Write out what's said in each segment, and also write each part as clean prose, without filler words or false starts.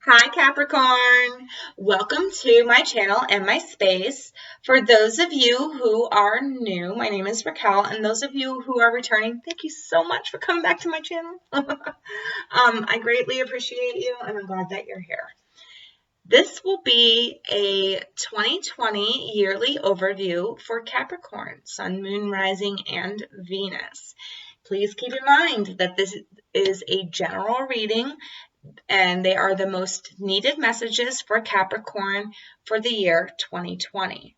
Hi Capricorn, welcome to my channel and my space. For those of you who are new, my name is Racquel, and those of you who are returning, thank you so much for coming back to my channel. I greatly appreciate you and I'm glad that you're here. This will be a 2020 yearly overview for Capricorn, Sun, Moon, Rising, and Venus. Please keep in mind that this is a general reading and they are the most needed messages for Capricorn for the year 2020.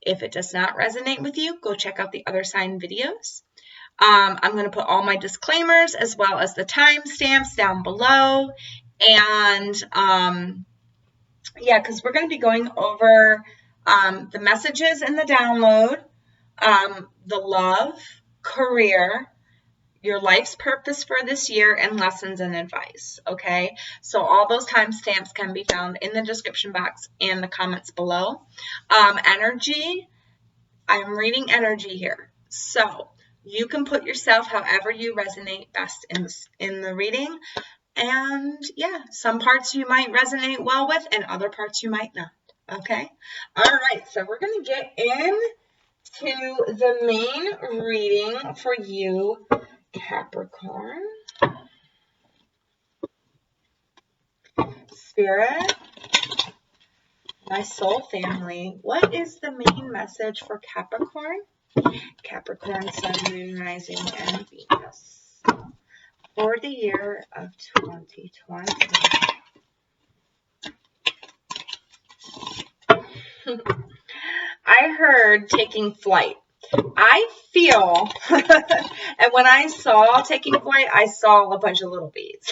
If it does not resonate with you, go check out the other sign videos. I'm going to put all my disclaimers as well as the timestamps down below. And yeah, because we're going to be going over the messages in the download, the love, career, your life's purpose for this year, and lessons and advice, okay? So all those timestamps can be found in the description box and the comments below. Energy, I'm reading energy here. So you can put yourself however you resonate best in the reading. And yeah, some parts you might resonate well with and other parts you might not, okay? All right, so we're going to get into the main reading for you, Capricorn. Spirit, my soul family, what is the main message for Capricorn? Capricorn, Sun, Moon, Rising, and Venus for the year of 2020. I heard taking flight. I feel, and when I saw taking flight, I saw a bunch of little bees.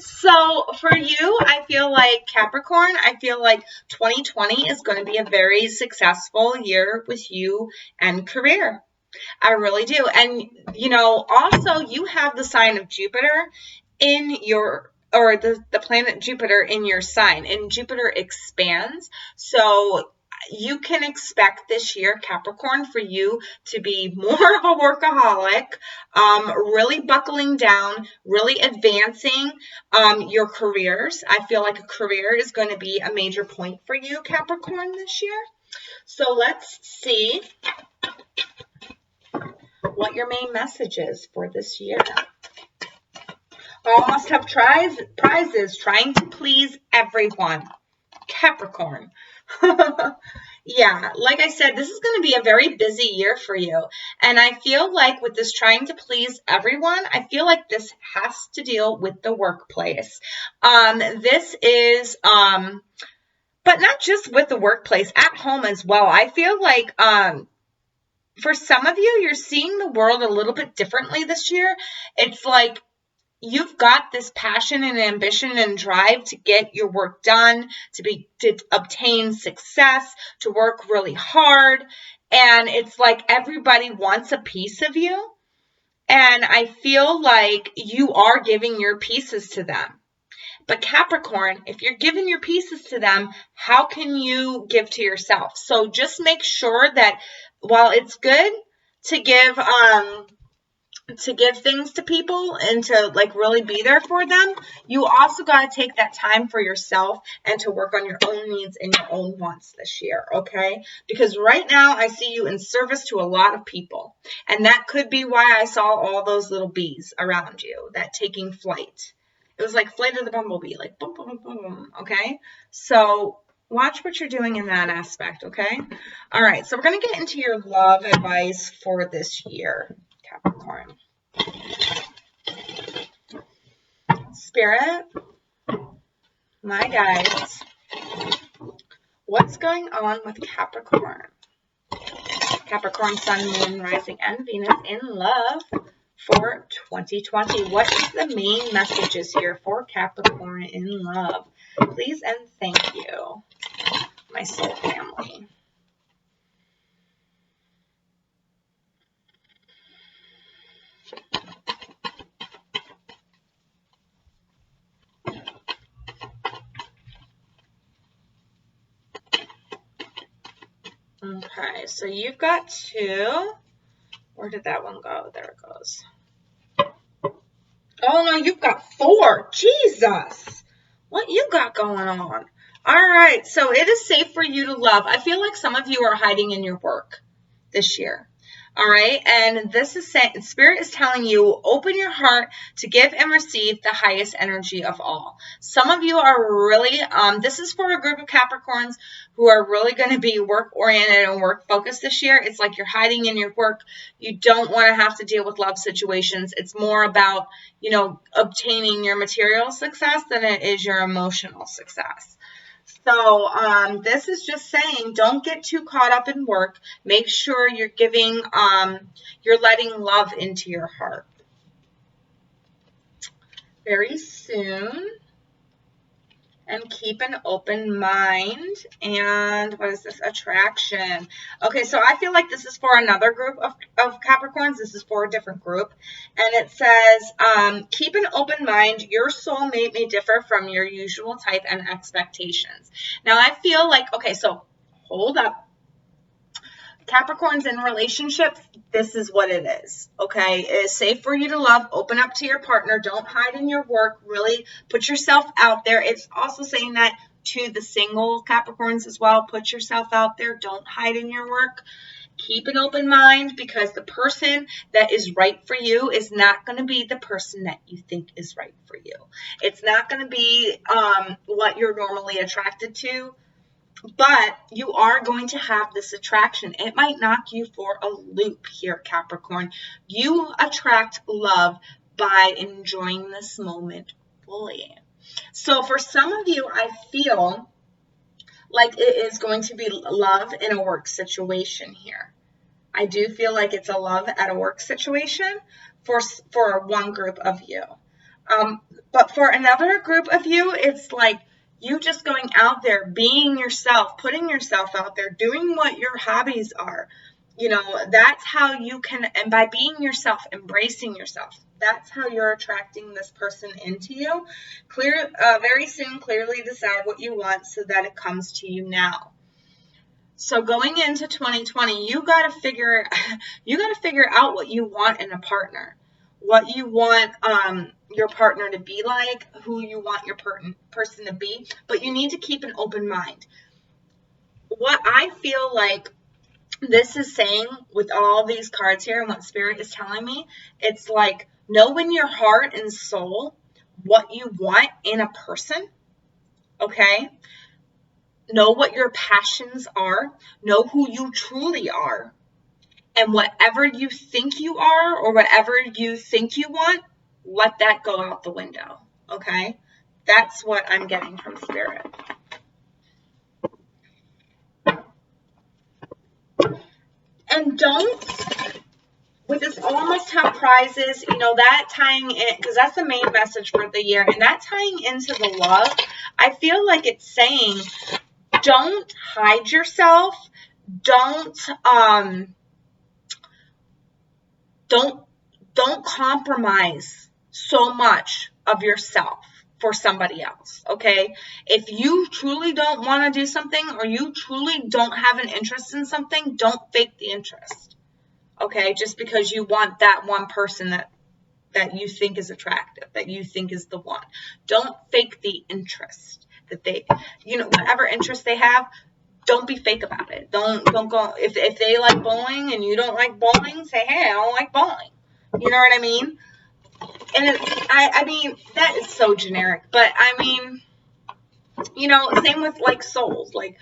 So for you, I feel like Capricorn, I feel like 2020 is going to be a very successful year with you and career. I really do. And, you know, also you have the sign of Jupiter in your, or the planet Jupiter in your sign, and Jupiter expands. So you can expect this year, Capricorn, for you to be more of a workaholic, really buckling down, really advancing your careers. I feel like a career is going to be a major point for you, Capricorn, this year. So let's see what your main message is for this year. All must have prizes, trying to please everyone. Capricorn. Yeah, like I said, this is going to be a very busy year for you. And I feel like with this trying to please everyone, I feel like this has to deal with the workplace. This is, but not just with the workplace, at home as well. I feel like, for some of you, you're seeing the world a little bit differently this year. It's like, you've got this passion and ambition and drive to get your work done, to obtain success, to work really hard. And it's like everybody wants a piece of you. And I feel like you are giving your pieces to them. But Capricorn, if you're giving your pieces to them, how can you give to yourself? So just make sure that while it's good to give things to people and to like really be there for them, you also got to take that time for yourself and to work on your own needs and your own wants this year, okay? Because right now I see you in service to a lot of people, and that could be why I saw all those little bees around you, that taking flight. It was like Flight of the Bumblebee, like boom, boom, boom, boom, okay? So watch what you're doing in that aspect, okay? All right, so we're going to get into your love advice for this year, Capricorn. Spirit, my guides, what's going on with Capricorn? Capricorn, Sun, Moon, Rising, and Venus in love for 2020. What is the main messages here for Capricorn in love? Please and thank you, my soul family. Okay, so you've got two. Where did that one go? There it goes. Oh, no, you've got four. Jesus. what you got going on? All right, so it is safe for you to love. I feel like some of you are hiding in your work this year. All right, and this is saying, Spirit is telling you, open your heart to give and receive the highest energy of all. Some of you are really, this is for a group of Capricorns who are really going to be work-oriented and work-focused this year. It's like you're hiding in your work. You don't want to have to deal with love situations. It's more about, you know, obtaining your material success than it is your emotional success. So this is just saying, don't get too caught up in work. Make sure you're giving, you're letting love into your heart. Very soon. And keep an open mind. And what is this? Attraction. Okay, so I feel like this is for another group of Capricorns. This is for a different group. And it says, keep an open mind. Your soulmate may differ from your usual type and expectations. Now, I feel like, okay, so hold up. Capricorns in relationships, this is what it is, okay? It is safe for you to love. Open up to your partner. Don't hide in your work. Really put yourself out there. It's also saying that to the single Capricorns as well. Put yourself out there. Don't hide in your work. Keep an open mind, because the person that is right for you is not going to be the person that you think is right for you. It's not going to be what you're normally attracted to. But you are going to have this attraction. It might knock you for a loop here, Capricorn. You attract love by enjoying this moment fully. So for some of you, I feel like it is going to be love in a work situation here. I do feel like it's a love at a work situation for one group of you. But for another group of you, it's like you just going out there, being yourself, putting yourself out there, doing what your hobbies are. You know, that's how you can, and by being yourself, embracing yourself, that's how you're attracting this person into you. Very soon, clearly decide what you want so that it comes to you now. So going into 2020, you got to figure out what you want in a partner. What you want your partner to be like, who you want your person to be, but you need to keep an open mind. What I feel like this is saying with all these cards here and what Spirit is telling me, it's like, know in your heart and soul what you want in a person, okay? Know what your passions are. Know who you truly are. And whatever you think you are or whatever you think you want, let that go out the window, okay? That's what I'm getting from Spirit. And don't, with this all must have prizes, you know, that tying in, because that's the main message for the year, and that tying into the love, I feel like it's saying, don't hide yourself, don't compromise so much of yourself for somebody else, okay? If you truly don't want to do something or you truly don't have an interest in something, don't fake the interest, okay? Just because you want that one person that you think is attractive, that you think is the one. Don't fake the interest that they, you know, whatever interest they have, don't be fake about it. Don't go, if they like bowling and you don't like bowling, say, hey, I don't like bowling. You know what I mean? And I mean, that is so generic, but I mean, you know, same with like souls. Like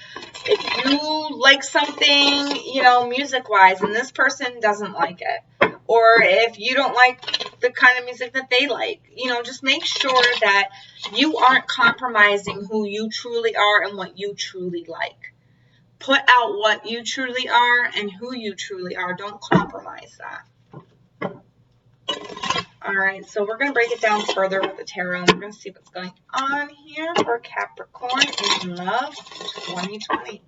if you like something, you know, music wise, and this person doesn't like it, or if you don't like the kind of music that they like, you know, just make sure that you aren't compromising who you truly are and what you truly like. Put out what you truly are and who you truly are. Don't compromise that. All right, so we're going to break it down further with the tarot. And we're going to see what's going on here for Capricorn in love 2020.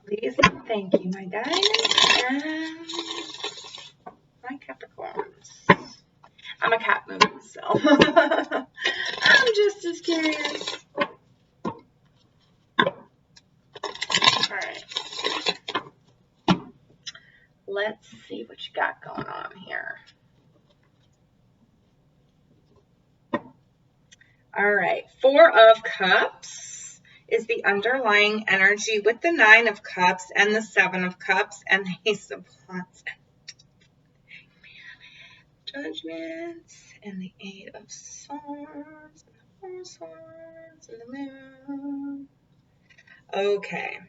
Please and thank you, my guys. And my Capricorns. I'm a cat moon, so I'm just as curious. All right. Let's see what you got going on here. All right. 4 of Cups is the underlying energy with the 9 of Cups and the 7 of Cups and the Ace of Wands. Judgments and the 8 of Swords and the 4 of Swords and the Moon. Okay.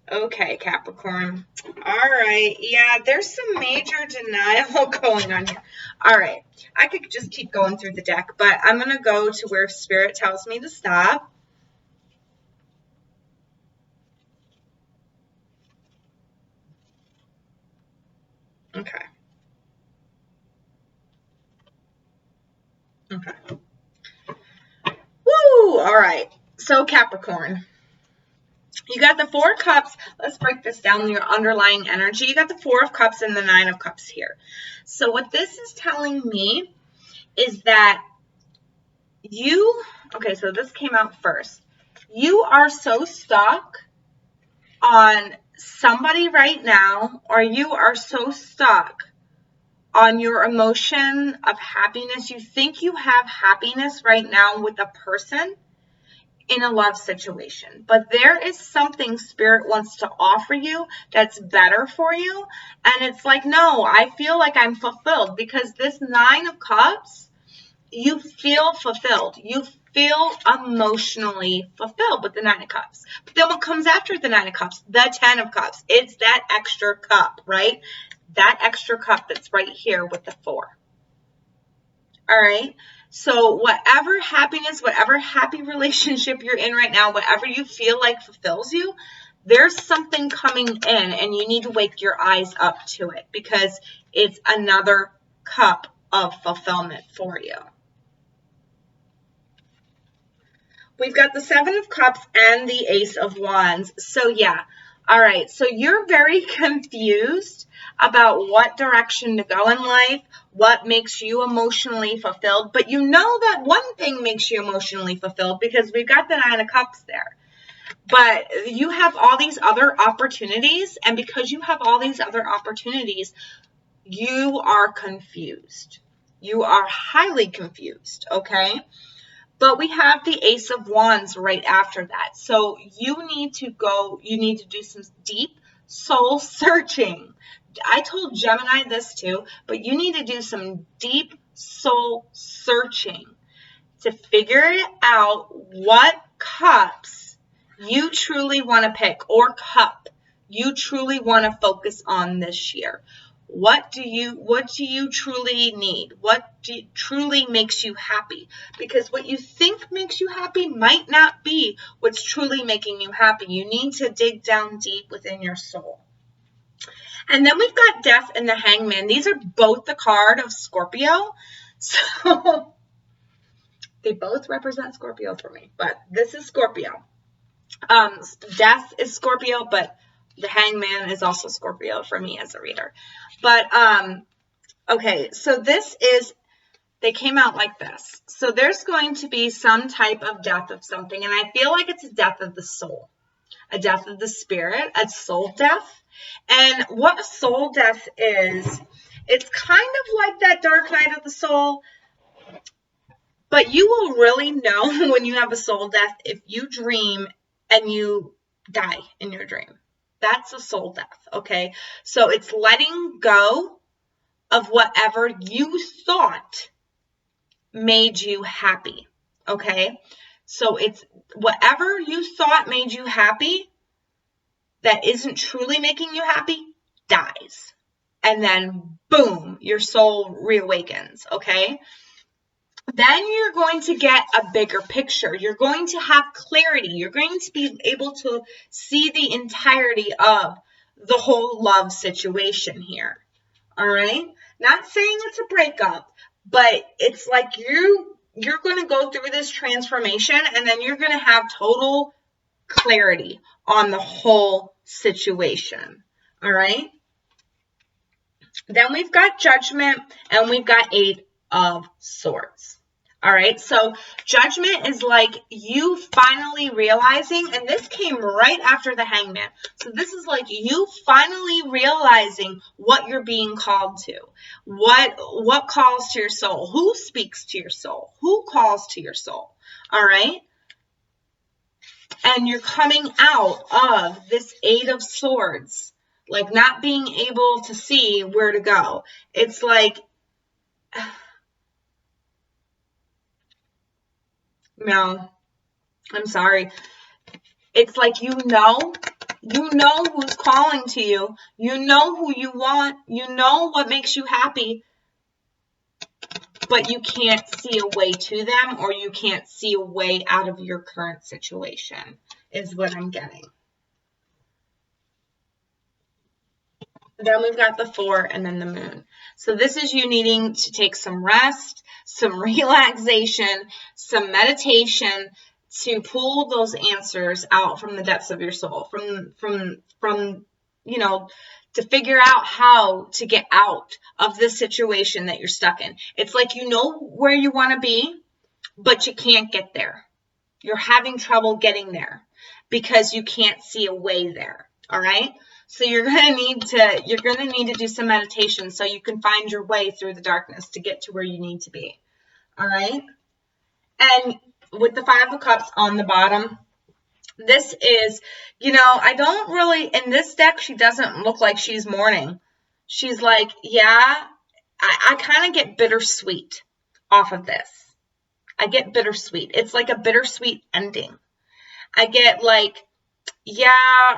Okay, Capricorn. All right. Yeah, there's some major denial going on here. All right. I could just keep going through the deck, but I'm going to go to where Spirit tells me to stop. Okay. Okay. Woo! All right. So, Capricorn. You got the 4 cups. Let's break this down, your underlying energy. You got the 4 of cups and the 9 of cups here. So what this is telling me is that okay, so this came out first. You are so stuck on somebody right now, or you are so stuck on your emotion of happiness. You think you have happiness right now with a person in a love situation, but there is something Spirit wants to offer you that's better for you. And it's like, no, I feel like I'm fulfilled, because this 9 of Cups, you feel fulfilled. You feel emotionally fulfilled with the 9 of Cups. But then what comes after the 9 of Cups? The 10 of Cups. It's that extra cup, right? That extra cup that's right here with the 4. All right. So whatever happiness, whatever happy relationship you're in right now, whatever you feel like fulfills you, there's something coming in and you need to wake your eyes up to it, because it's another cup of fulfillment for you. We've got the 7 of Cups and the Ace of Wands. So yeah. All right. So you're very confused about what direction to go in life, what makes you emotionally fulfilled. But you know that one thing makes you emotionally fulfilled, because we've got the 9 of Cups there. But you have all these other opportunities. And because you have all these other opportunities, you are confused. You are highly confused. Okay. But we have the Ace of Wands right after that. So you need to do some deep soul searching. I told Gemini this too, but you need to do some deep soul searching to figure out what cups you truly want to pick, or cup you truly want to focus on this year. What do you truly need? What truly makes you happy? Because what you think makes you happy might not be what's truly making you happy. You need to dig down deep within your soul. And then we've got Death and the Hangman. These are both the card of Scorpio. So they both represent Scorpio for me, but this is Scorpio. Death is Scorpio, but the Hangman is also Scorpio for me as a reader. But, okay, so they came out like this. So there's going to be some type of death of something, and I feel like it's a death of the soul, a death of the spirit, a soul death. And what a soul death is, it's kind of like that dark night of the soul, but you will really know when you have a soul death if you dream and you die in your dream. That's a soul death, okay? So it's letting go of whatever you thought made you happy, okay? So it's whatever you thought made you happy that isn't truly making you happy dies. And then, boom, your soul reawakens, okay? Then you're going to get a bigger picture. You're going to have clarity. You're going to be able to see the entirety of the whole love situation here. All right? Not saying it's a breakup, but it's like you're going to go through this transformation, and then you're going to have total clarity on the whole situation. All right? Then we've got Judgment, and we've got 8 of Swords. All right, so Judgment is like you finally realizing, and this came right after the Hangman. So this is like you finally realizing what you're being called to. What calls to your soul? Who speaks to your soul? Who calls to your soul? All right? And you're coming out of this Eight of Swords, like not being able to see where to go. It's like, no, I'm sorry. It's like you know who's calling to you. You know who you want. You know what makes you happy. But you can't see a way to them, or you can't see a way out of your current situation, is what I'm getting. Then we've got the Four and then the Moon. So this is you needing to take some rest, some relaxation, some meditation to pull those answers out from the depths of your soul, from you know, to figure out how to get out of this situation that you're stuck in. It's like you know where you want to be, but you can't get there. You're having trouble getting there because you can't see a way there. All right? So you're gonna need to do some meditation so you can find your way through the darkness to get to where you need to be. All right? And with the Five of Cups on the bottom, this is, I don't really, in this deck, she doesn't look like she's mourning. She's like, yeah, I kind of get bittersweet off of this. I get bittersweet. It's like a bittersweet ending. I get like, yeah,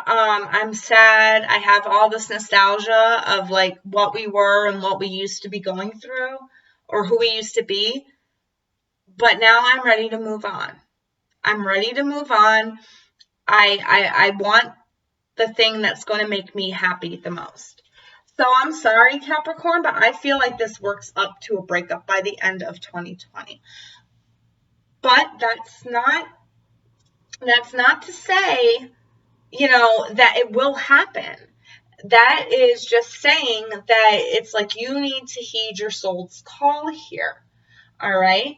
I'm sad. I have all this nostalgia of like what we were and what we used to be going through or who we used to be. But now I'm ready to move on. I'm ready to move on. I want the thing that's going to make me happy the most. So I'm sorry, Capricorn, but I feel like this works up to a breakup by the end of 2020. But that's not to say, that it will happen. That is just saying that it's like you need to heed your soul's call here. All right?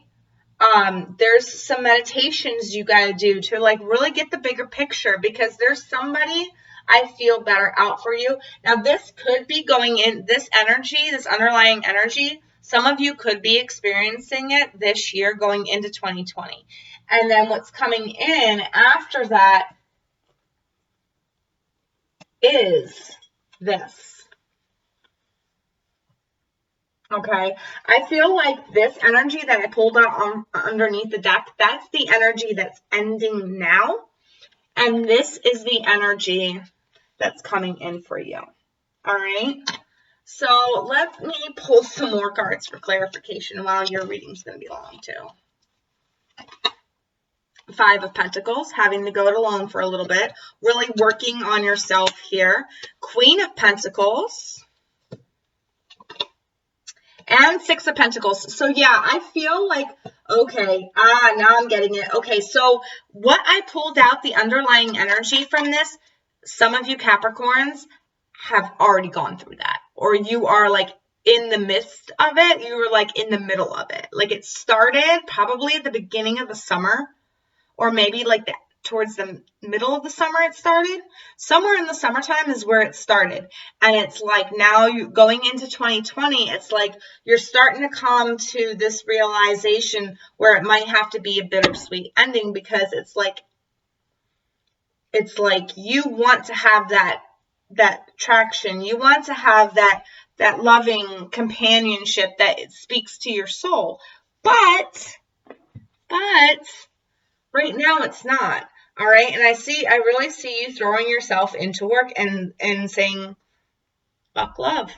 There's some meditations you got to do to like really get the bigger picture, because there's somebody I feel better out for you. Now, this could be going in, this energy, this underlying energy, some of you could be experiencing it this year going into 2020. And then what's coming in after that is this. Okay, I feel like this energy that I pulled out underneath the deck, that's the energy that's ending now. And this is the energy that's coming in for you. All right, so let me pull some more cards for clarification while your reading's going to be long too. Five of Pentacles, having to go it alone for a little bit, really working on yourself here. Queen of Pentacles. And Six of Pentacles. So yeah, I feel like, okay, now I'm getting it. Okay, so what I pulled out, the underlying energy from this, some of you Capricorns have already gone through that. Or you are like in the midst of it. You were like in the middle of it. Like it started probably at the beginning of the summer. Or maybe like towards the middle of the summer it started. Somewhere in the summertime is where it started. And it's like now you going into 2020, it's like you're starting to come to this realization where it might have to be a bittersweet ending, because it's like you want to have that traction. You want to have that loving companionship that it speaks to your soul. But right now it's not. All right. And I really see you throwing yourself into work and saying, fuck love.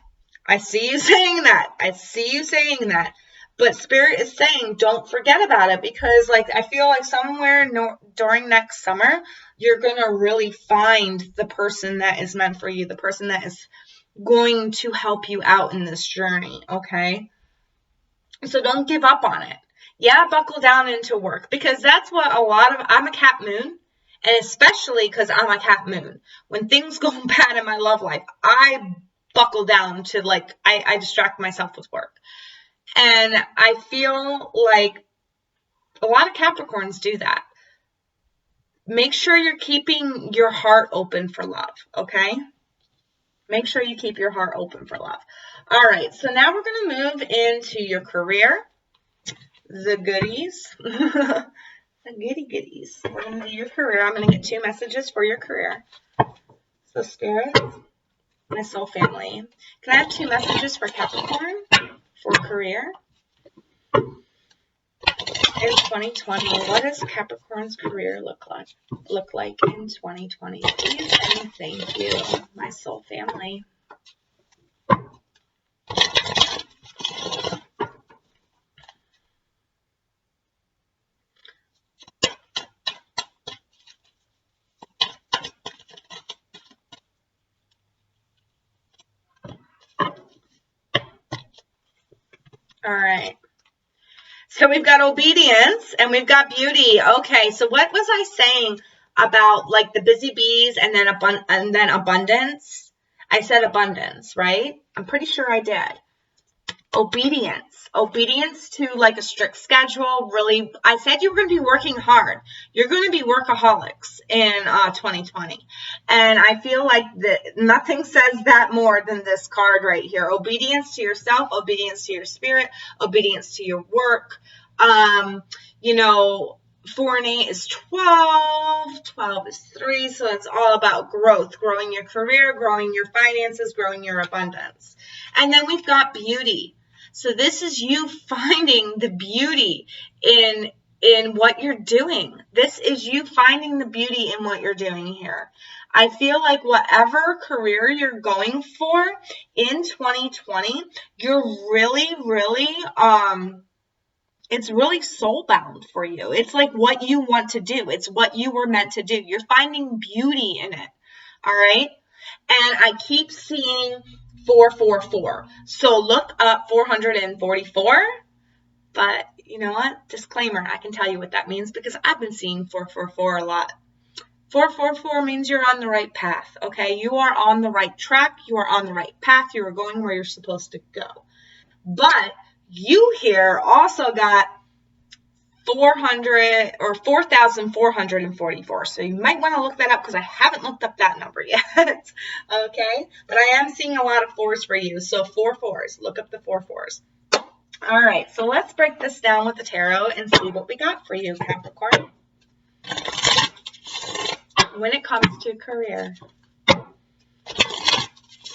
I see you saying that. But Spirit is saying, don't forget about it, because like, I feel like somewhere during next summer, you're going to really find the person that is meant for you, the person that is going to help you out in this journey. Okay. So don't give up on it. Yeah, buckle down into work, because that's what I'm a Cap Moon, and especially because I'm a Cap Moon. When things go bad in my love life, I buckle down to like, I distract myself with work. And I feel like A lot of Capricorns do that. Make sure you're keeping your heart open for love, okay? Make sure you keep your heart open for love. All right, so now we're going to move into your career, the goodies, the goodies. We're going to do your career. I'm going to get 2 messages for your career. So, Spirit, my soul family. Can I have 2 messages for Capricorn for career? In 2020, what does Capricorn's career look like in 2020? Please and thank you, my soul family. All right. So we've got obedience and we've got beauty. Okay, so what was I saying about like the busy bees and then abundance? I said abundance, right? I'm pretty sure I did. Obedience to like a strict schedule. Really, I said you were going to be working hard. You're going to be workaholics in 2020. And I feel like nothing says that more than this card right here. Obedience to yourself, obedience to your spirit, obedience to your work. 4 and 8 is 12. 12 is 3. So it's all about growth, growing your career, growing your finances, growing your abundance. And then we've got beauty. So this is you finding the beauty in what you're doing. This is you finding the beauty in what you're doing here. I feel like whatever career you're going for in 2020, you're really, it's really soul bound for you. It's like what you want to do. It's what you were meant to do. You're finding beauty in it. All right. And I keep seeing 444. So look up 444. But you know what? Disclaimer, I can tell you what that means because I've been seeing 444 a lot. 444 means you're on the right path, okay? You are on the right track. You are on the right path. You are going where you're supposed to go. But you here also got 400 or 4,444. So you might want to look that up because I haven't looked up that number yet. Okay. But I am seeing a lot of 4s for you. So 4 4s. Look up the 4 4s. All right. So let's break this down with the tarot and see what we got for you, Capricorn. When it comes to career.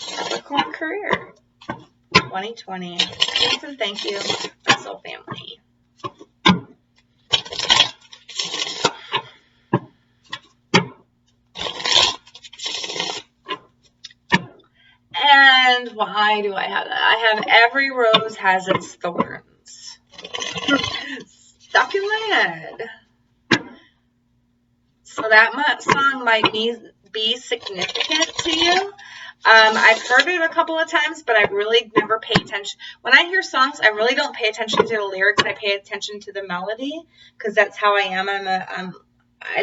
Capricorn career. 2020. Please and thank you, my soul family. And why do I have that? I have every rose has its thorns. Stuck in my head. So that song might be significant to you. I've heard it a couple of times, but I really never pay attention. When I hear songs, I really don't pay attention to the lyrics. I pay attention to the melody because that's how I am. I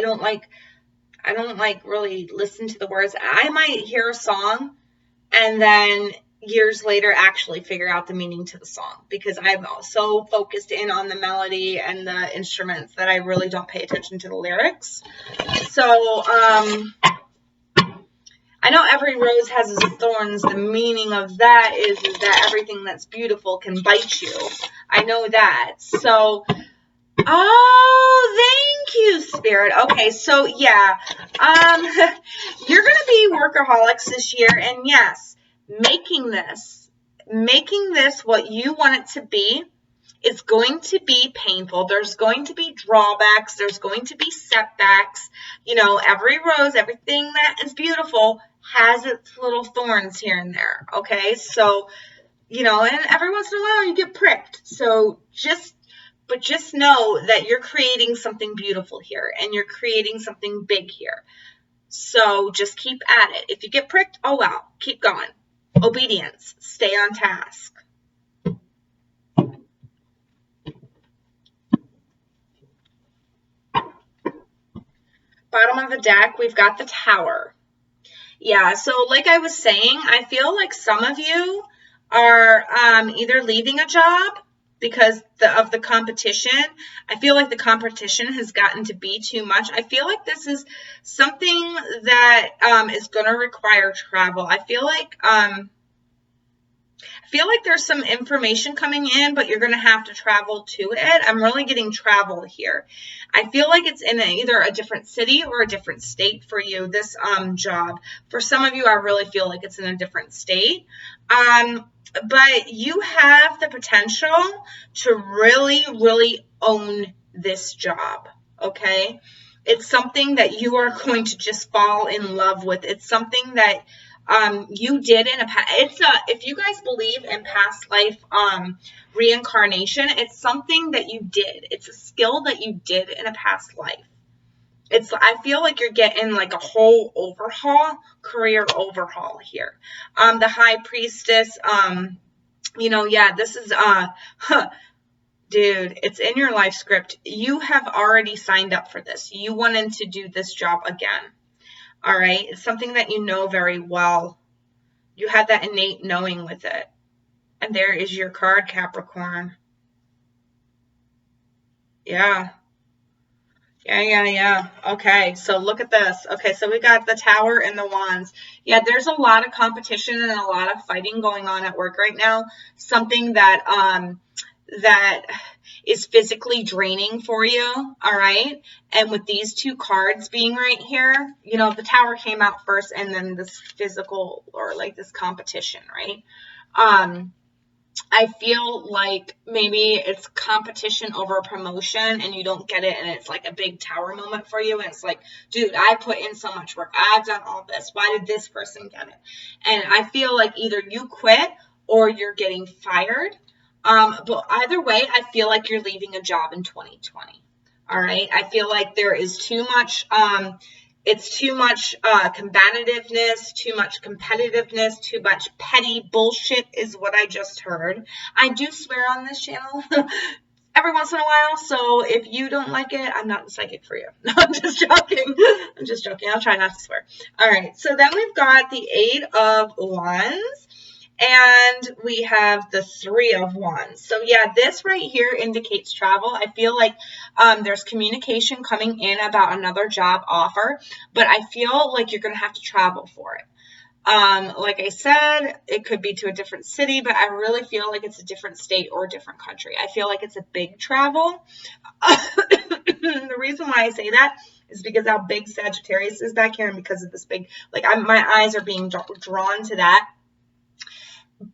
don't like really listen to the words. I might hear a song and then years later actually figure out the meaning to the song because I'm so focused in on the melody and the instruments that I really don't pay attention to the lyrics. So, I know every rose has its thorns. The meaning of that is that everything that's beautiful can bite you. I know that. So, thank you, Spirit. Okay, so yeah, you're going to be workaholics this year. And yes, making this what you want it to be, it's going to be painful. There's going to be drawbacks. There's going to be setbacks. Every rose, everything that is beautiful has its little thorns here and there. Okay. So, and every once in a while you get pricked. So just know that you're creating something beautiful here and you're creating something big here. So just keep at it. If you get pricked, oh well, keep going. Obedience, stay on task. Bottom of the deck, we've got the Tower. Yeah, so like I was saying, I feel like some of you are either leaving a job because of the competition. I feel like the competition has gotten to be too much. I feel like this is something that is going to require travel. I feel like there's some information coming in, but you're going to have to travel to it. I'm really getting travel here. I feel like it's in either a different city or a different state for you, this job. For some of you, I really feel like it's in a different state. But you have the potential to really, really own this job, okay? It's something that you are going to just fall in love with. It's something that you did in a past. If you guys believe in past life reincarnation, it's something that you did. It's a skill that you did in a past life. I feel like you're getting like a whole overhaul, career overhaul here. The High Priestess, this is dude, it's in your life script. You have already signed up for this. You wanted to do this job again. All right. It's something that you know very well. You had that innate knowing with it. And there is your card, Capricorn. Yeah. Yeah. Okay. So look at this. Okay. So we got the Tower and the Wands. Yeah. There's a lot of competition and a lot of fighting going on at work right now. Something that is physically draining for you, all right? And with these two cards being right here, the Tower came out first and then this physical or like this competition, right? I feel like maybe it's competition over promotion and you don't get it and it's like a big Tower moment for you and it's like, dude, I put in so much work. I've done all this. Why did this person get it? And I feel like either you quit or you're getting fired. But either way, I feel like you're leaving a job in 2020. All right. I feel like there is too much, it's too much combativeness, too much competitiveness, too much petty bullshit is what I just heard. I do swear on this channel every once in a while. So if you don't like it, I'm not the psychic for you. No, I'm just joking. I'll try not to swear. All right. So then we've got the 8 of Wands. And we have the 3 of Wands. So yeah, this right here indicates travel. I feel like there's communication coming in about another job offer, but I feel like you're going to have to travel for it. Like I said, it could be to a different city, but I really feel like it's a different state or a different country. I feel like it's a big travel. The reason why I say that is because how big Sagittarius is back here and because of this big, like my eyes are being drawn to that.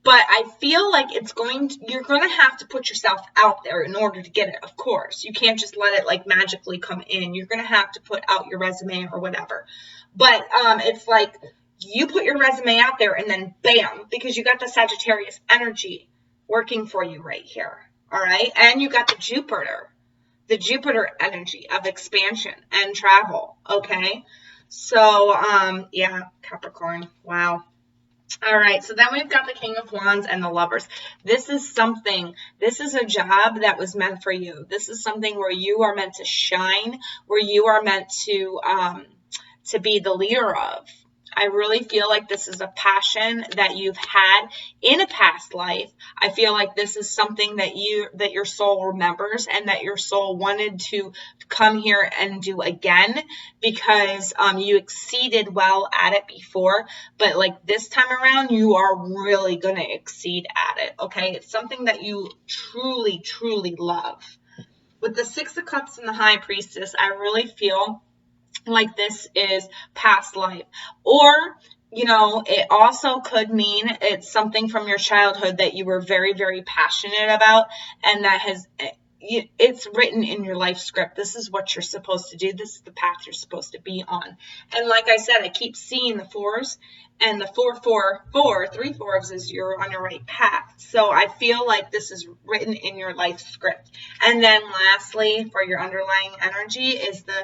But I feel like you're going to have to put yourself out there in order to get it, of course. You can't just let it like magically come in. You're going to have to put out your resume or whatever. But it's like you put your resume out there and then bam, because you got the Sagittarius energy working for you right here. All right. And you got the Jupiter energy of expansion and travel. Okay. So, yeah, Capricorn. Wow. All right, so then we've got the King of Wands and the Lovers. This is a job that was meant for you. This is something where you are meant to shine, where you are meant to be the leader of. I really feel like this is a passion that you've had in a past life. I feel like this is something that your soul remembers and that your soul wanted to come here and do again because you exceeded well at it before. But like this time around, you are really going to exceed at it. Okay. It's something that you truly, truly love. With the 6 of Cups and the High Priestess, I really feel like this is past life, or it also could mean it's something from your childhood that you were very, very passionate about, and that it's written in your life script. This is what you're supposed to do. This is the path you're supposed to be on. And like I said, I keep seeing the 4s, and the 3 fours is you're on your right path. So I feel like this is written in your life script. And then lastly, for your underlying energy is the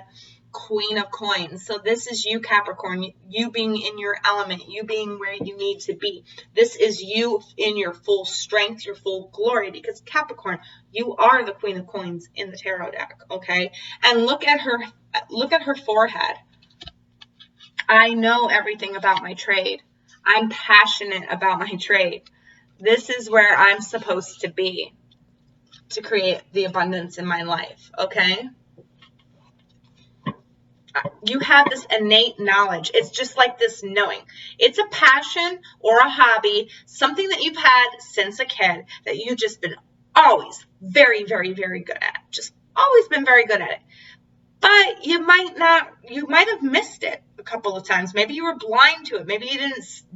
Queen of Coins. So this is you, Capricorn, you being in your element, you being where you need to be. This is you in your full strength, your full glory, because Capricorn, you are the Queen of Coins in the tarot deck, okay? And look at her forehead. I know everything about my trade. I'm passionate about my trade. This is where I'm supposed to be. to create the abundance in my life, okay? You have this innate knowledge. It's just like this knowing. It's a passion or a hobby, something that you've had since a kid that you've just been always very, very, very good at. Just always been very good at it. But you might have missed it a couple of times. Maybe you were blind to it. Maybe you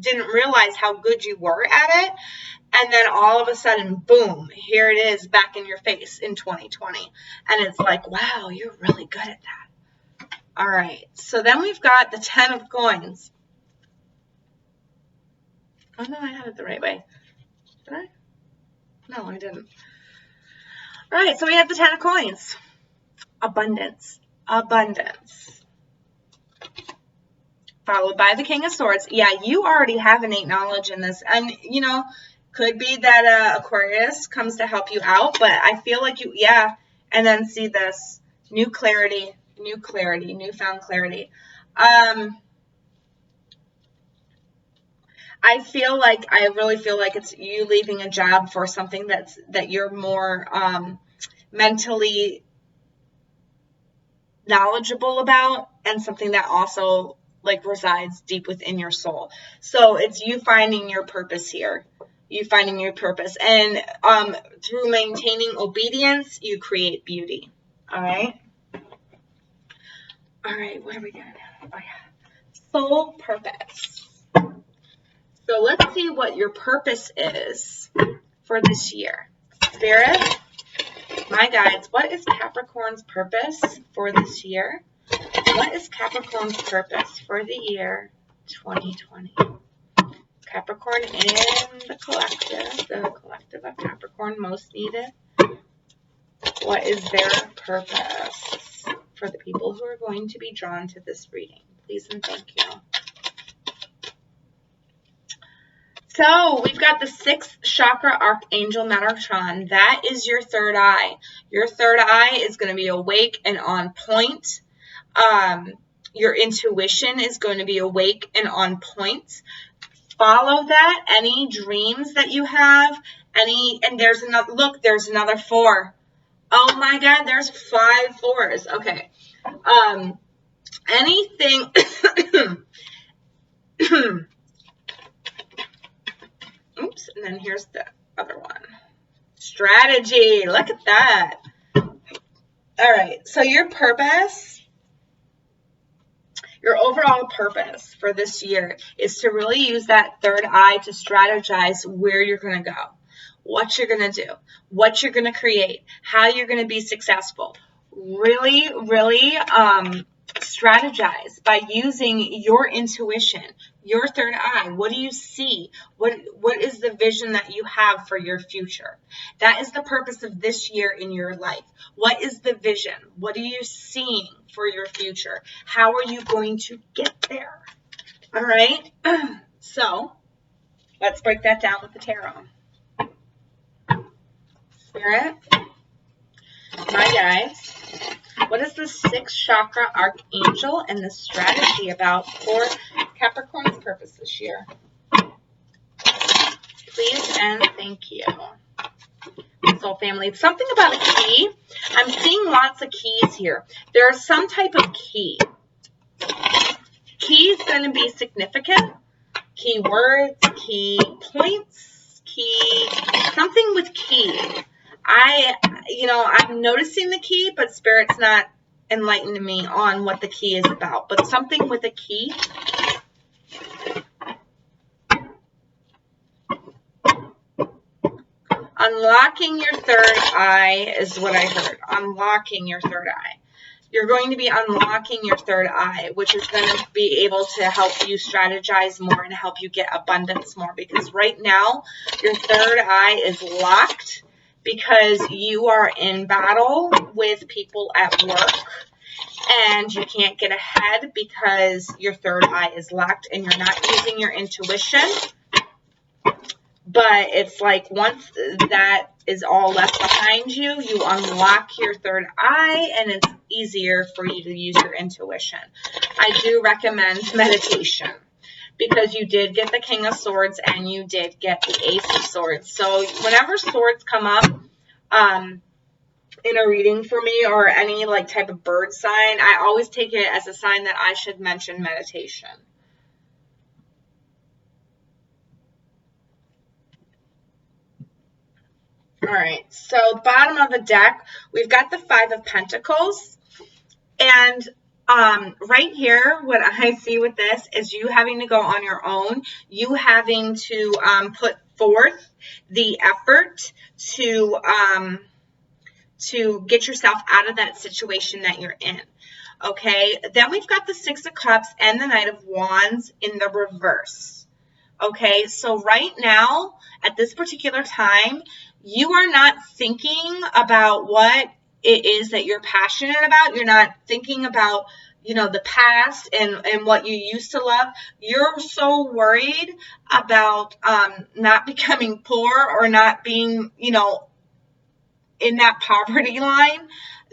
didn't realize how good you were at it. And then all of a sudden, boom, here it is back in your face in 2020. And it's like, wow, you're really good at that. All right, so then we've got the 10 of coins. Oh, no, I had it the right way. Did I? No, I didn't. All right, so we have the 10 of coins. Abundance. Abundance. Followed by the King of Swords. Yeah, you already have innate knowledge in this. And, you know, could be that Aquarius comes to help you out. But I feel like you, yeah. And then see this. New clarity. New clarity, newfound clarity. I really feel like it's you leaving a job for something that you're more mentally knowledgeable about, and something that also like resides deep within your soul. So it's you finding your purpose here. You finding your purpose, and through maintaining obedience, you create beauty. All right. All right, what are we doing? Oh, yeah. Soul purpose. So let's see what your purpose is for this year. Spirit, my guides, what is Capricorn's purpose for this year? What is Capricorn's purpose for the year 2020? Capricorn in the collective of Capricorn most needed. What is their purpose for the people who are going to be drawn to this reading? Please and thank you. So we've got the 6th chakra archangel Metatron. That is your third eye. Your third eye is going to be awake and on point. Your intuition is going to be awake and on point. Follow that. Any dreams that you have, and there's another, look, there's another 4. Oh my God, there's 5 4s. Okay. Anything. Oops. And then here's the other one. Strategy. Look at that. All right. So your purpose, your overall purpose for this year is to really use that third eye to strategize where you're going to go, what you're going to do, what you're going to create, how you're going to be successful. Really, really strategize by using your intuition, your third eye. What do you see? What is the vision that you have for your future? That is the purpose of this year in your life. What is the vision? What are you seeing for your future? How are you going to get there? All right. So let's break that down with the tarot. Spirit, my guides, what is the 6th chakra archangel and the strategy about for Capricorn's purpose this year? Please and thank you. Soul family, it's something about a key. I'm seeing lots of keys here. There's some type of key. Key is going to be significant. Key words, key points, key, something with key. I'm noticing the key, but Spirit's not enlightening me on what the key is about. But something with a key. Unlocking your third eye is what I heard. Unlocking your third eye. You're going to be unlocking your third eye, which is going to be able to help you strategize more and help you get abundance more. Because right now, your third eye is locked because you are in battle with people at work. And you can't get ahead because your third eye is locked and you're not using your intuition. But it's like once that is all left behind you, you unlock your third eye and it's easier for you to use your intuition. I do recommend meditation because you did get the King of Swords and you did get the Ace of Swords. So whenever swords come up, in a reading for me, or any like type of bird sign, I always take it as a sign that I should mention meditation. All right, so bottom of the deck, we've got the Five of Pentacles. And right here, what I see with this is you having to go on your own, you having to put forth the effort to get yourself out of that situation that you're in. Okay, then we've got the Six of Cups and the Knight of Wands in the reverse. Okay, so right now, at this particular time, you are not thinking about what it is that you're passionate about. You're not thinking about, you know, the past and what you used to love. You're so worried about not becoming poor or not being, you know, in that poverty line,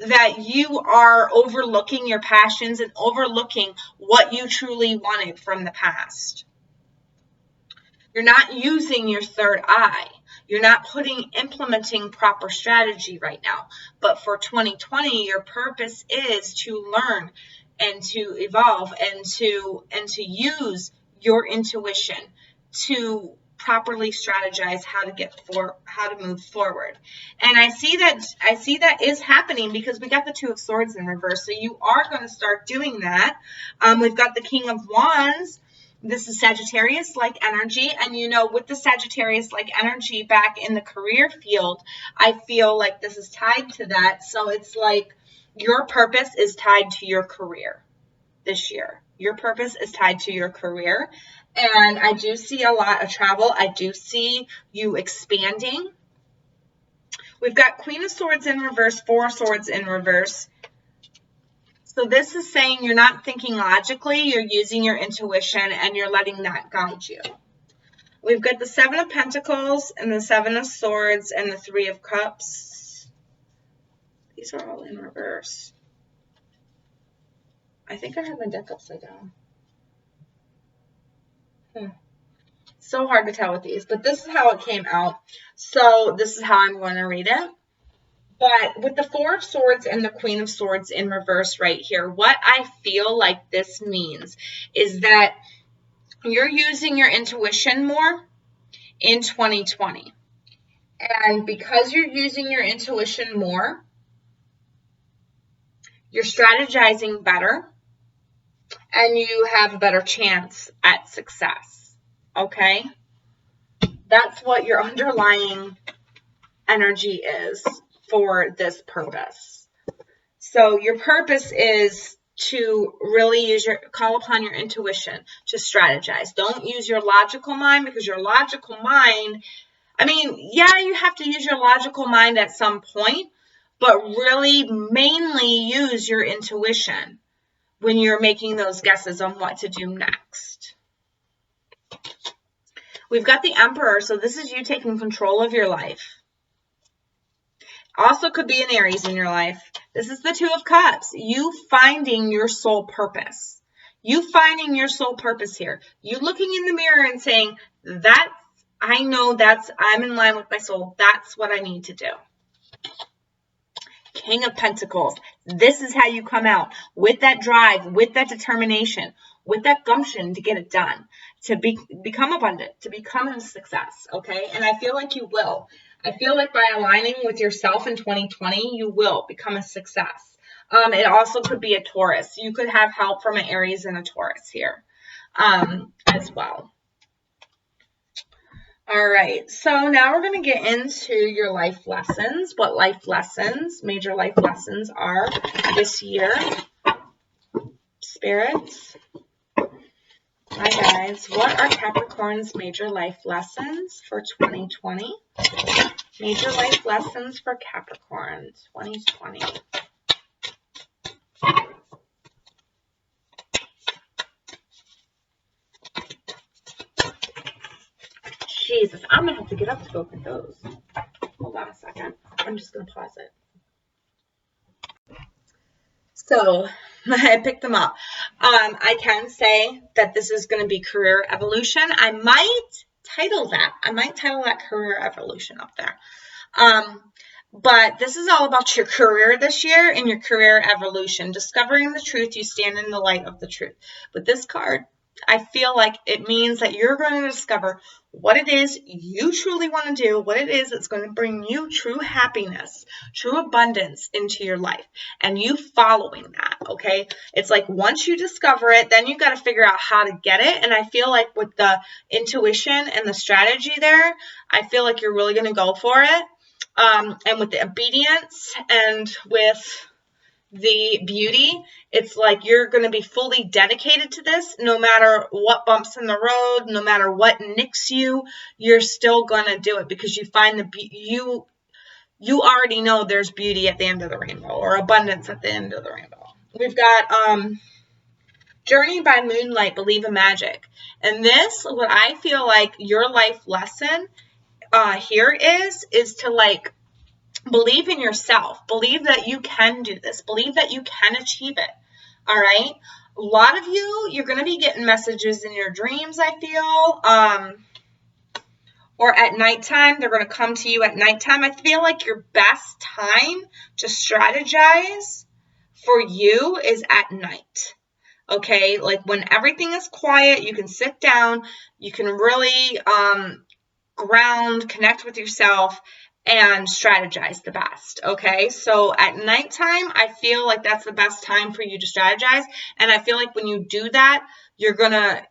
that you are overlooking your passions and overlooking what you truly wanted from the past. You're not using your third eye. You're not implementing proper strategy right now. But for 2020, your purpose is to learn and to evolve and to use your intuition to properly strategize how to move forward. And I see that is happening because we got the Two of Swords in reverse. So you are going to start doing that. We've got the King of Wands. This is Sagittarius-like energy, and you know, with the Sagittarius-like energy back in the career field, I feel like this is tied to that. So it's like your purpose is tied to your career this year. Your purpose is tied to your career, and I do see a lot of travel. I do see you expanding. We've got Queen of Swords in reverse, Four of Swords in reverse. So this is saying you're not thinking logically, you're using your intuition and you're letting that guide you. We've got the Seven of Pentacles and the Seven of Swords and the Three of Cups. These are all in reverse. I think I have my deck upside down. So hard to tell with these, but this is how it came out. So this is how I'm going to read it. But with the Four of Swords and the Queen of Swords in reverse right here, what I feel like this means is that you're using your intuition more in 2020. And because you're using your intuition more, you're strategizing better and you have a better chance at success. Okay? That's what your underlying energy is for this purpose. So your purpose is to really call upon your intuition to strategize. Don't use your logical mind, because your logical mind, I mean, yeah, you have to use your logical mind at some point, but really mainly use your intuition when you're making those guesses on what to do next. We've got the Emperor, so this is you taking control of your life. Also could be an Aries in your life. This is the Two of Cups. You finding your soul purpose. You finding your soul purpose here. You looking in the mirror and saying, I'm in line with my soul. That's what I need to do. King of Pentacles. This is how you come out with that drive, with that determination, with that gumption to get it done, to become abundant, to become a success, okay? And I feel like you will. I feel like by aligning with yourself in 2020, you will become a success. It also could be a Taurus. You could have help from an Aries and a Taurus here as well. All right, so now we're going to get into your life lessons, what life lessons, major life lessons are this year. Spirits. Hi guys, what are Capricorn's major life lessons for 2020? Major life lessons for Capricorn 2020. Jesus, I'm going to have to get up to go get those. Hold on a second. I'm just going to pause it. So, I picked them up. I can say that this is going to be career evolution. I might title that career evolution up there. But this is all about your career this year and your career evolution. Discovering the truth, you stand in the light of the truth. With this card, I feel like it means that you're going to discover what it is you truly want to do, what it is that's going to bring you true happiness, true abundance into your life, and you following that, okay? It's like once you discover it, then you got to figure out how to get it. And I feel like with the intuition and the strategy there, I feel like you're really going to go for it. And with the obedience and with the beauty, it's like you're going to be fully dedicated to this. No matter what bumps in the road, no matter what nicks you, you're still going to do it because you find you already know there's beauty at the end of the rainbow, or abundance at the end of the rainbow. We've got Journey by Moonlight, Believe in Magic. And this, what I feel like your life lesson here is to like believe in yourself. Believe that you can do this. Believe that you can achieve it. All right. A lot of you're going to be getting messages in your dreams, I feel, or at nighttime. They're going to come to you at nighttime. I feel like your best time to strategize for you is at night. Okay. Like when everything is quiet, you can sit down, you can really, ground, connect with yourself, and strategize the best. Okay, so at nighttime, I feel like that's the best time for you to strategize, and I feel like when you do that, you're gonna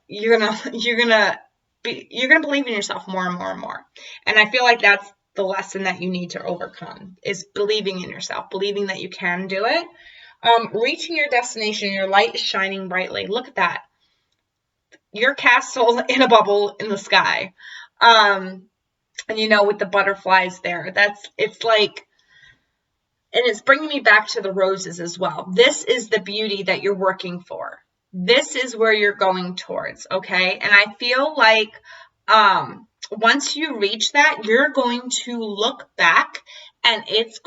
believe in yourself more and more and more. And I feel like that's the lesson that you need to overcome, is believing in yourself, believing that you can do it. Reaching your destination, your light is shining brightly. Look at that. Your castle in a bubble in the sky. And you know, with the butterflies there, it's like, and it's bringing me back to the roses as well. This is the beauty that you're working for. This is where you're going towards, okay? And I feel like once you reach that, you're going to look back and it's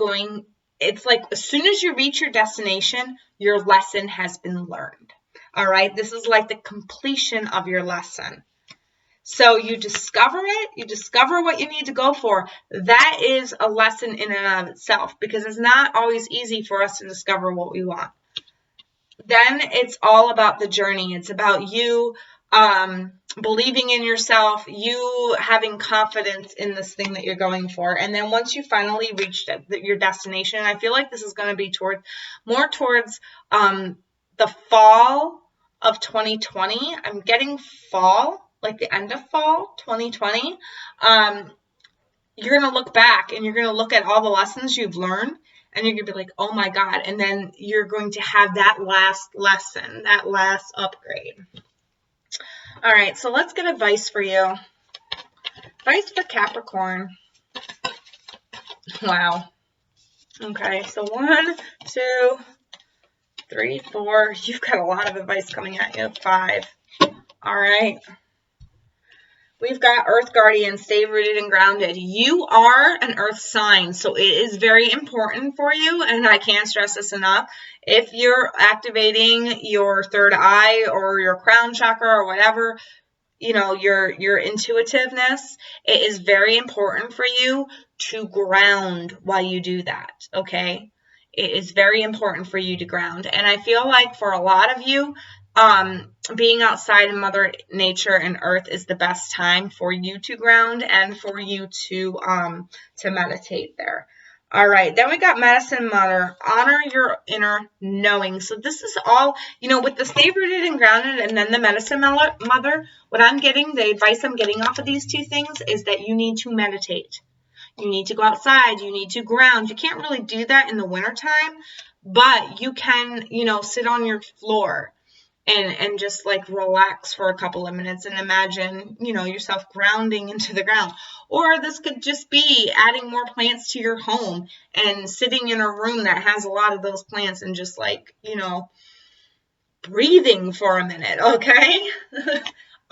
like as soon as you reach your destination, your lesson has been learned. All right? This is like the completion of your lesson. So you discover it, you discover what you need to go for. That is a lesson in and of itself, because it's not always easy for us to discover what we want. Then it's all about the journey. It's about you believing in yourself, you having confidence in this thing that you're going for. And then once you finally reach your destination, I feel like this is going to be more towards the fall of 2020. I'm getting fall, like the end of fall 2020. You're going to look back and you're going to look at all the lessons you've learned, and you're going to be like, oh my God. And then you're going to have that last lesson, that last upgrade. All right, so let's get advice for you. Advice for Capricorn. Wow. Okay, so 1, 2, 3, 4. You've got a lot of advice coming at you. 5. All right. We've got Earth Guardian, stay rooted and grounded. You are an Earth sign, so it is very important for you, and I can't stress this enough. If you're activating your third eye or your crown chakra or whatever, you know, your intuitiveness, it is very important for you to ground while you do that, okay? It is very important for you to ground. And I feel like for a lot of you, being outside in Mother Nature and Earth is the best time for you to ground and for you to meditate there. All right, then we got Medicine Mother. Honor your inner knowing. So this is all, you know, with the stay rooted and grounded and then the Medicine Mother, what I'm getting, the advice I'm getting off of these two things is that you need to meditate. You need to go outside. You need to ground. You can't really do that in the wintertime, but you can, you know, sit on your floor and just like relax for a couple of minutes and imagine, you know, yourself grounding into the ground. Or this could just be adding more plants to your home and sitting in a room that has a lot of those plants and just like, you know, breathing for a minute, okay?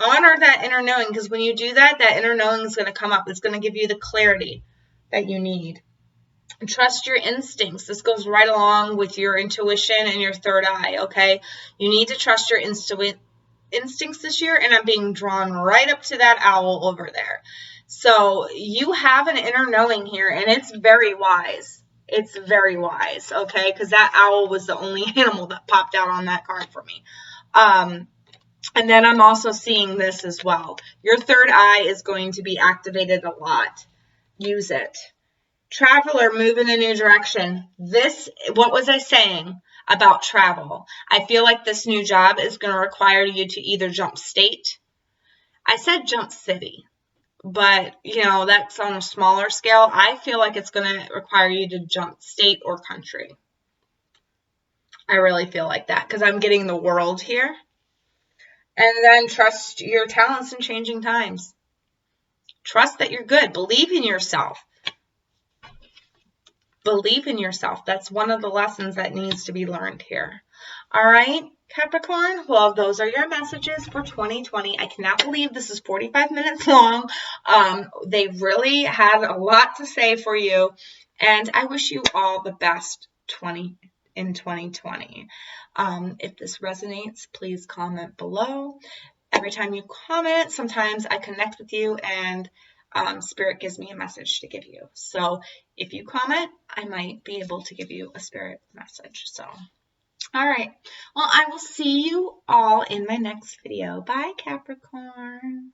Honor that inner knowing, because when you do that, that inner knowing is going to come up. It's going to give you the clarity that you need. Trust your instincts. This goes right along with your intuition and your third eye, okay? You need to trust your instincts this year, and I'm being drawn right up to that owl over there. So you have an inner knowing here, and it's very wise. It's very wise, okay? Because that owl was the only animal that popped out on that card for me. And then I'm also seeing this as well. Your third eye is going to be activated a lot. Use it. Traveler, move in a new direction. What was I saying about travel? I feel like this new job is going to require you to either jump state. I said jump city, but that's on a smaller scale. I feel like it's going to require you to jump state or country. I really feel like that because I'm getting the world here. And then trust your talents in changing times. Trust that you're good. Believe in yourself. Believe in yourself. That's one of the lessons that needs to be learned here. All right, Capricorn. Well, those are your messages for 2020. I cannot believe this is 45 minutes long. They really had a lot to say for you. And I wish you all the best in 2020. If this resonates, please comment below. Every time you comment, sometimes I connect with you and Spirit gives me a message to give you. So if you comment, I might be able to give you a Spirit message. So, all right. Well, I will see you all in my next video. Bye, Capricorn.